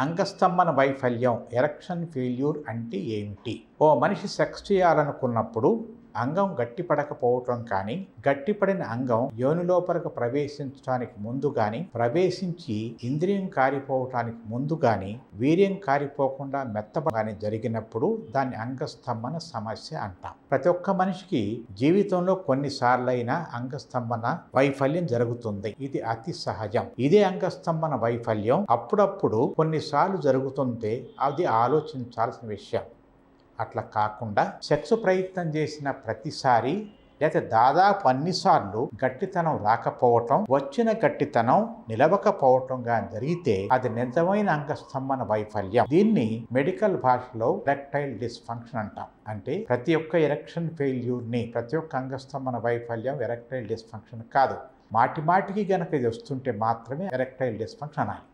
అంగస్తంభన వైఫల్యం erection failure అంటే ఏమిటి? ఓ మనిషి సెక్స్ చేయాలనుకున్నప్పుడు అంగం గట్టిపడకపోవటం కానీ, గట్టిపడిన అంగం యోని లోపలకు ప్రవేశించడానికి ముందు కానీ, ప్రవేశించి ఇంద్రియం కారిపోవటానికి ముందు కానీ, వీర్యం కారిపోకుండా మెత్తగాని జరిగినప్పుడు దాన్ని అంగస్తంభన సమస్య అంటాం. ప్రతి ఒక్క మనిషికి జీవితంలో కొన్నిసార్లైనా అంగస్తంభన వైఫల్యం జరుగుతుంది. ఇది అతి సహజం. ఇదే అంగస్తంభన వైఫల్యం అప్పుడప్పుడు కొన్నిసార్లు జరుగుతుంటే అది ఆలోచించాల్సిన విషయం. అట్లా కాకుండా సెక్స్ ప్రయత్నం చేసిన ప్రతిసారి లేదా దాదాపు అన్నిసార్లు గట్టితనం రాకపోవటం, వచ్చిన గట్టితనం నిలవకపోవటం గాని జరిగితే అది నిజమైన అంగస్తంభన వైఫల్యం. దీన్ని మెడికల్ భాషలో ఎరెక్టైల్ డిస్ఫంక్షన్ అంటాం. అంటే ప్రతి ఒక్క ఎరెక్షన్ ఫెయిల్యూర్ ని, ప్రతి ఒక్క అంగస్తంభన వైఫల్యం ఎరెక్టైల్ డిస్ఫంక్షన్ కాదు. మాటిమాటికి గనక ఇది వస్తుంటే మాత్రమే ఎరెక్టైల్ డిస్ఫంక్షన్ అనాలి.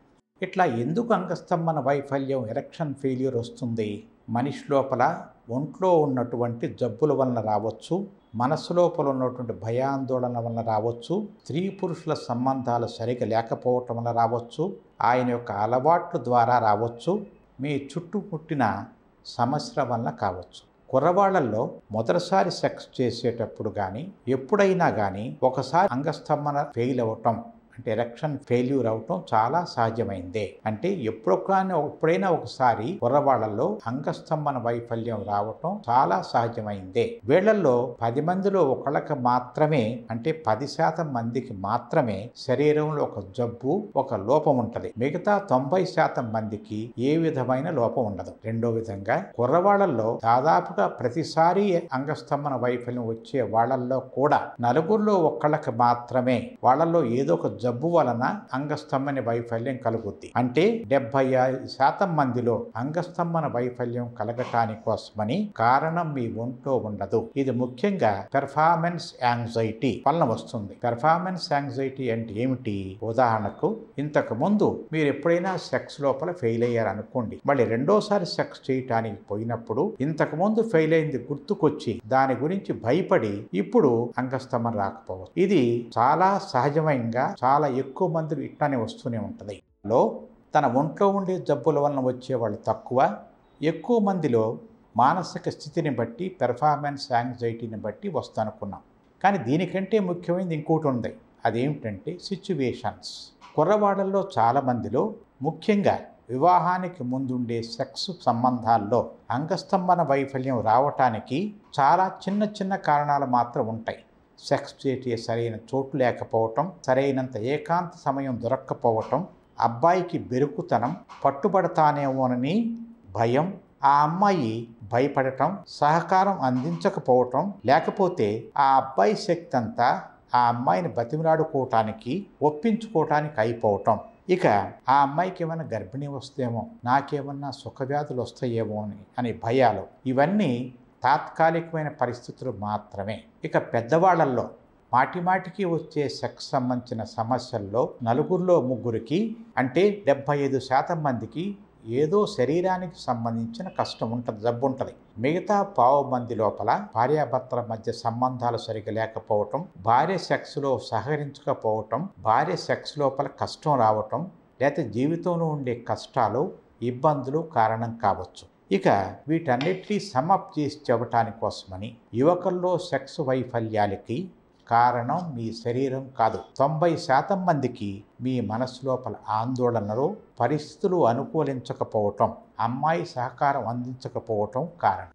ఇట్లా ఎందుకు అంగస్తంభన వైఫల్యం ఎరెక్షన్ ఫెయిల్యూర్ వస్తుంది? మనిషి లోపల ఒంట్లో ఉన్నటువంటి జబ్బుల వలన రావచ్చు, మనసు లోపల ఉన్నటువంటి భయాందోళన వలన రావచ్చు, స్త్రీ పురుషుల సంబంధాలు సరిగా లేకపోవటం వల్ల రావచ్చు, ఆయన యొక్క అలవాట్ల ద్వారా రావచ్చు, మీ చుట్టుముట్టిన సమస్యల వలన కావచ్చు. కుర్రవాళ్లలో మొదటిసారి సెక్స్ చేసేటప్పుడు కానీ, ఎప్పుడైనా కానీ ఒకసారి అంగస్తంభన ఫెయిల్ అవ్వటం అంటే ఎరెక్షన్ ఫెయిల్యూర్ అవటం చాలా సహజమైందే. అంటే ఎప్పుడైనా ఒకసారి కుర్రవాళ్లలో అంగస్తంభన వైఫల్యం రావటం చాలా సహజమైందే. వీళ్లలో 10 మందిలో ఒకళ్ళకి మాత్రమే, అంటే 10% మందికి మాత్రమే శరీరంలో ఒక జబ్బు, ఒక లోపం ఉంటది. మిగతా 90% మందికి ఏ విధమైన లోపం ఉండదు. రెండో విధంగా కుర్రవాళ్లలో దాదాపుగా ప్రతిసారి అంగస్తంభన వైఫల్యం వచ్చే వాళ్ళల్లో కూడా 4 ఒకళ్ళకి మాత్రమే వాళ్ళల్లో ఏదో ఒక జబ్బు వలన అంగస్తంభన వైఫల్యం కలుగుద్ది. అంటే 75% మందిలో అంగస్తంభన వైఫల్యం కలగటాని కోసమని కారణం మీ ఒంట్లో ఉండదు. ఇది ముఖ్యంగా పెర్ఫార్మెన్స్ యాంగ్జైటీ వలన వస్తుంది. పెర్ఫార్మెన్స్ యాంగ్జైటీ అంటే ఏమిటి? ఉదాహరణకు, ఇంతకు ముందు మీరు ఎప్పుడైనా సెక్స్ లోపల ఫెయిల్ అయ్యారనుకోండి, మళ్ళీ రెండోసారి సెక్స్ చేయటానికి పోయినప్పుడు ఇంతకు ముందు ఫెయిల్ అయింది గుర్తుకొచ్చి దాని గురించి భయపడి ఇప్పుడు అంగస్తంభన రాకపోవచ్చు. ఇది చాలా సహజంగా చాలా ఎక్కువ మంది ఇట్లానే వస్తూనే ఉంటుంది. తన ఒంట్లో ఉండే జబ్బుల వలన వచ్చే వాళ్ళు తక్కువ, ఎక్కువ మందిలో మానసిక స్థితిని బట్టి, పెర్ఫార్మెన్స్ యాంగ్జైటీని బట్టి వస్తనుకున్నాం. కానీ దీనికంటే ముఖ్యమైనది ఇంకోటి ఉంది. అదేమిటంటే సిచ్యువేషన్స్. కుర్రవాడల్లో చాలా మందిలో, ముఖ్యంగా వివాహానికి ముందుండే సెక్స్ సంబంధాల్లో అంగస్తంభన వైఫల్యం రావటానికి చాలా చిన్న చిన్న కారణాలు మాత్రం ఉంటాయి. సెక్స్ చేసే సరైన చోటు లేకపోవటం, సరైనంత ఏకాంత సమయం దొరక్కపోవటం, అబ్బాయికి బెరుకుతనం, పట్టుబడతానేమోనని భయం, ఆ అమ్మాయి భయపడటం, సహకారం అందించకపోవటం, లేకపోతే ఆ అబ్బాయి శక్తి అంతా ఆ అమ్మాయిని బతిమిలాడుకోవటానికి, ఒప్పించుకోవటానికి అయిపోవటం. ఇక ఆ అమ్మాయికి ఏమైనా గర్భిణీ వస్తేమో, నాకేమన్నా సుఖవ్యాధులు వస్తాయేమో అని భయాలు. ఇవన్నీ తాత్కాలికమైన పరిస్థితులు మాత్రమే. ఇక పెద్దవాళ్లలో మాటిమాటికి వచ్చే సెక్స్ సంబంధించిన సమస్యల్లో 4 3 అంటే 75% మందికి ఏదో శరీరానికి సంబంధించిన కష్టం ఉంటుంది, జబ్బు ఉంటుంది. మిగతా 15 మంది లోపల భార్యాభర్తల మధ్య సంబంధాలు సరిగా లేకపోవటం, భార్య సెక్స్లో సహకరించకపోవటం, భార్య సెక్స్ లోపల కష్టం రావటం, లేకపోతే జీవితంలో ఉండే కష్టాలు, ఇబ్బందులు కారణం కావచ్చు. ఇక వీటన్నిటినీ సమప్ చేసి చెప్పటాని కోసమని యువకుల్లో సెక్స్ వైఫల్యాలకి కారణం మీ శరీరం కాదు. 90% మందికి మీ మనసు లోపల ఆందోళనలు, పరిస్థితులు అనుకూలించకపోవటం, అమ్మాయి సహకారం అందించకపోవటం కారణం.